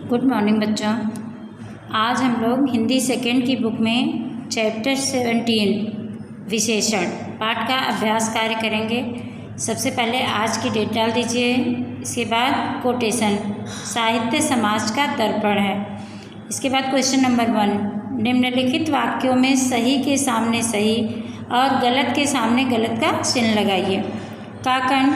Good morning बच्चों। आज हम लोग हिंदी सेकेंड की बुक में चैप्टर 17 विशेषण पाठ का अभ्यास कार्य करेंगे। सबसे पहले आज की डेट डाल दीजिए। इसके बाद कोटेशन साहित्य समाज का दर्पण है। इसके बाद क्वेश्चन नंबर 1, निम्नलिखित वाक्यों में सही के सामने सही और गलत के सामने गलत का चिन्ह लगाइए। काकण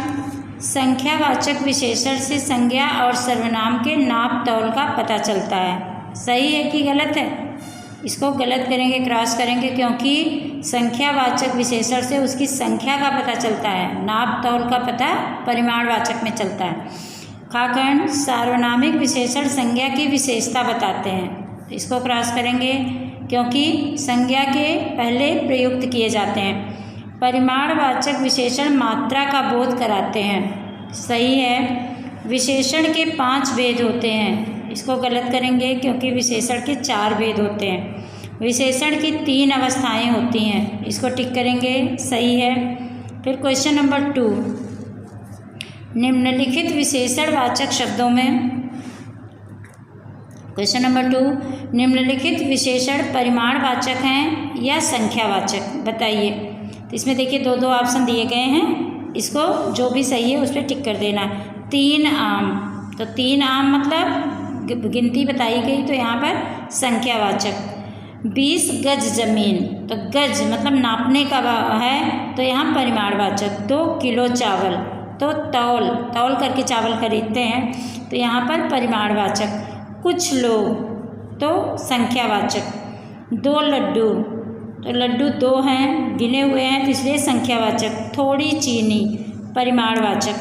संख्यावाचक विशेषण से संज्ञा और सर्वनाम के नाप तौल का पता चलता है। सही है कि गलत है? इसको गलत करेंगे, क्रॉस करेंगे, क्योंकि संख्यावाचक विशेषण से उसकी संख्या का पता चलता है, नाप तौल का पता परिमाणवाचक में चलता है। खाकण सार्वनामिक विशेषण संज्ञा की विशेषता बताते हैं। इसको क्रॉस करेंगे क्योंकि संज्ञा के पहले प्रयुक्त किए जाते हैं। परिमाणवाचक विशेषण मात्रा का बोध कराते हैं। सही है। विशेषण के 5 भेद होते हैं। इसको गलत करेंगे क्योंकि विशेषण के 4 भेद होते हैं। विशेषण की 3 अवस्थाएं होती हैं। इसको टिक करेंगे, सही है। फिर क्वेश्चन नंबर 2, निम्नलिखित विशेषणवाचक शब्दों में क्वेश्चन नंबर 2, निम्नलिखित विशेषण परिमाणवाचक हैं या संख्यावाचक, बताइए। तो इसमें देखिए 2 ऑप्शन दिए गए हैं। इसको जो भी सही है उस पर टिक कर देना। 3 आम, तो 3 आम मतलब गिनती बताई गई, तो यहाँ पर संख्यावाचक। 20 गज जमीन, तो गज मतलब नापने का है, तो यहाँ परिमाणवाचक। 2 किलो चावल, तो तौल करके चावल खरीदते हैं, तो यहाँ पर परिमाणवाचक। कुछ लोग, तो संख्यावाचक। 2 लड्डू, तो लड्डू 2 हैं, गिने हुए हैं, तो इसलिए संख्यावाचक। थोड़ी चीनी, परिमाणवाचक।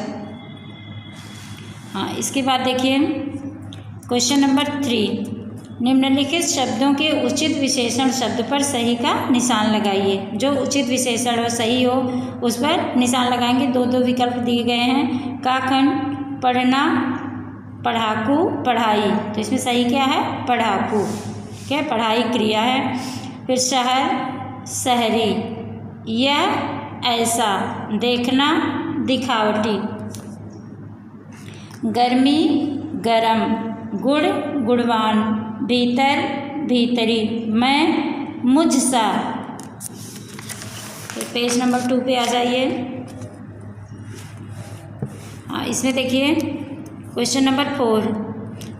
हाँ, इसके बाद देखिए क्वेश्चन नंबर 3, निम्नलिखित शब्दों के उचित विशेषण शब्द पर सही का निशान लगाइए। जो उचित विशेषण हो, सही हो, उस पर निशान लगाएंगे। 2 विकल्प दिए गए हैं। काखंड पढ़ना, पढ़ाकू, पढ़ाई, तो इसमें सही क्या है? पढ़ाकू। क्या पढ़ाई क्रिया है। फिर शहर, शहरी, यह ऐसा, देखना, दिखावटी। गर्मी, गरम, गुड़, गुणवान, भीतर, भीतरी, मैं, मुझ सा। तो पेज नंबर 2 पे आ जाइए। हाँ, इसमें देखिए क्वेश्चन नंबर 4,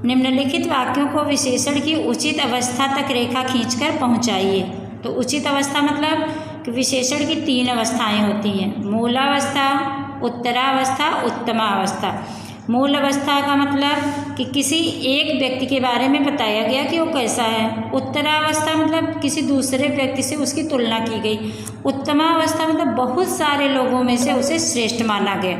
निम्नलिखित वाक्यों को विशेषण की उचित अवस्था तक रेखा खींचकर पहुंचाइए। तो उचित अवस्था मतलब कि विशेषण की 3 अवस्थाएं होती हैं। मूलावस्था, उत्तरावस्था, उत्तमावस्था। मूल अवस्था का मतलब कि किसी एक व्यक्ति के बारे में बताया गया कि वो कैसा है। उत्तरावस्था मतलब किसी दूसरे व्यक्ति से उसकी तुलना की गई। उत्तमावस्था मतलब बहुत सारे लोगों में से उसे श्रेष्ठ माना गया,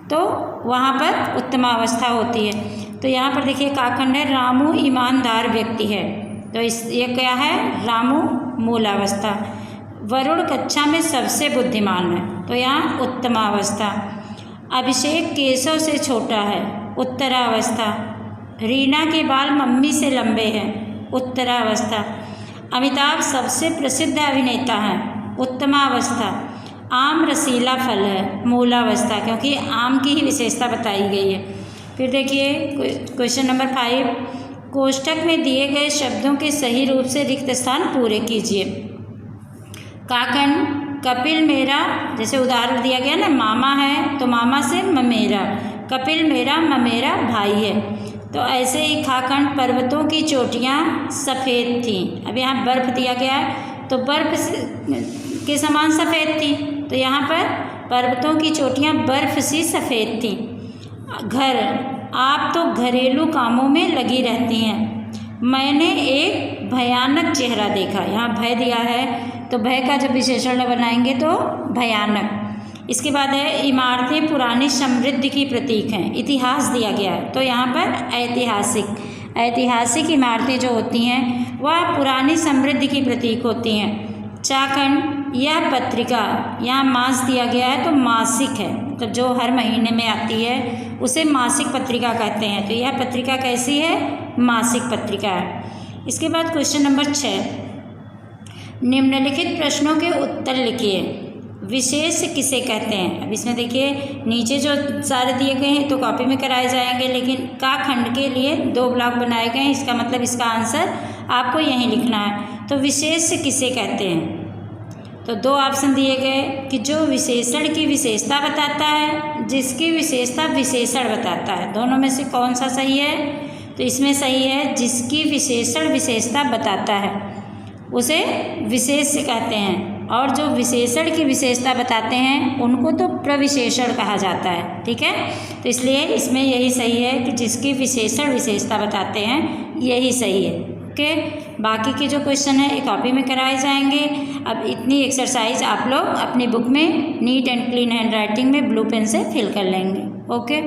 तो वहाँ पर उत्तमावस्था होती है। तो यहाँ पर देखिए काखंड है, रामू ईमानदार व्यक्ति है, तो ये क्या है? रामू मूलावस्था। वरुण कक्षा में सबसे बुद्धिमान है, तो यहाँ उत्तमावस्था। अभिषेक केशव से छोटा है, उत्तरावस्था। रीना के बाल मम्मी से लंबे हैं, उत्तरावस्था। अमिताभ सबसे प्रसिद्ध अभिनेता हैं, उत्तमावस्था। आम रसीला फल है, मूलावस्था, क्योंकि आम की ही विशेषता बताई गई है। फिर देखिए क्वेश्चन नंबर 5, कोष्ठक में दिए गए शब्दों के सही रूप से रिक्त स्थान पूरे कीजिए। काकण कपिल मेरा, जैसे उदाहरण दिया गया ना, मामा है तो मामा से ममेरा। कपिल मेरा ममेरा भाई है। तो ऐसे ही खाकंड पर्वतों की चोटियाँ सफ़ेद थीं। अब यहाँ बर्फ़ दिया गया है, तो बर्फ़ के समान सफ़ेद थी, तो यहाँ पर पर्वतों की चोटियाँ बर्फ़ सी सफ़ेद थीं। घर, आप तो घरेलू कामों में लगी रहती हैं। मैंने एक भयानक चेहरा देखा, यहाँ भय दिया है, तो भय का जब विशेषण बनाएंगे तो भयानक। इसके बाद है इमारतें पुरानी समृद्धि की प्रतीक हैं। इतिहास दिया गया है, तो यहाँ पर ऐतिहासिक। ऐतिहासिक इमारतें जो होती हैं वह पुरानी समृद्धि की प्रतीक होती हैं। चाखंड, यह पत्रिका, यहाँ मास दिया गया है तो मासिक है, तो जो हर महीने में आती है उसे मासिक पत्रिका कहते हैं। तो यह पत्रिका कैसी है? मासिक पत्रिका है। इसके बाद क्वेश्चन नंबर 6, निम्नलिखित प्रश्नों के उत्तर लिखिए। विशेष किसे कहते हैं। अब इसमें देखिए नीचे जो सारे दिए गए हैं तो कॉपी में कराए जाएंगे, लेकिन का खंड के लिए 2 ब्लॉक बनाए गए हैं, इसका मतलब इसका आंसर आपको यहीं लिखना है। तो विशेष किसे कहते हैं, तो 2 ऑप्शन दिए गए कि जो विशेषण की विशेषता बताता है, जिसकी विशेषता विशेषण बताता है। दोनों में से कौन सा सही है, तो इसमें सही है जिसकी विशेषण विशेषता बताता है उसे विशेष कहते हैं, और जो विशेषण की विशेषता बताते हैं उनको तो प्रविशेषण कहा जाता है। ठीक है, तो इसलिए इसमें यही सही है कि जिसकी विशेषण विशेषता बताते हैं, यही सही है। ओके, बाकी के जो क्वेश्चन है ये कॉपी में कराए जाएंगे। अब इतनी एक्सरसाइज आप लोग अपनी बुक में neat and clean hand writing में ब्लू पेन से फिल कर लेंगे। ओके।